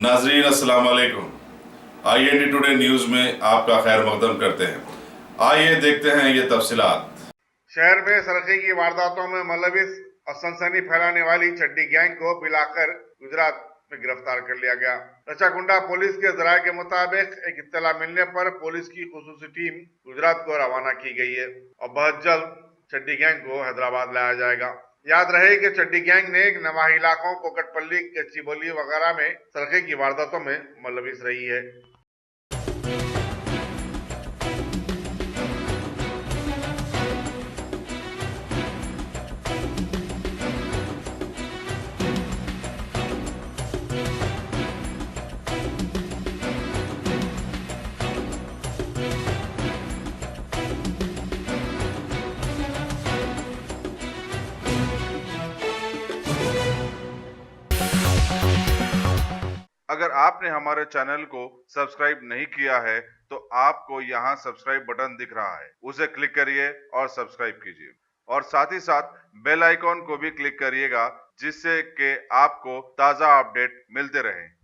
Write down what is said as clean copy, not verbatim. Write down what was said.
नाजरीन अस्सलाम वालेकुम। IND टुडे न्यूज में आपका खैर मकदम करते हैं। आइए देखते हैं ये तफसीलात। शहर में सड़की की वारदातों में मुलविस और सनसनी फैलाने वाली चड्डी गैंग को पिलाकर गुजरात में गिरफ्तार कर लिया गया। रचाकुंडा पुलिस के जराये के मुताबिक एक इत्तला मिलने पर पुलिस की खुसूसी टीम गुजरात को रवाना की गई है और बहुत जल्द चड्डी गैंग को हैदराबाद लाया जाएगा। याद रहे कि चड्डी गैंग ने नवाही इलाकों कोकटपल्ली, गच्चीबोली वगैरह में सड़की की वारदातों में मुलविस रही है। अगर आपने हमारे चैनल को सब्सक्राइब नहीं किया है तो आपको यहाँ सब्सक्राइब बटन दिख रहा है, उसे क्लिक करिए और सब्सक्राइब कीजिए और साथ ही साथ बेल आइकॉन को भी क्लिक करिएगा जिससे कि आपको ताज़ा अपडेट मिलते रहें।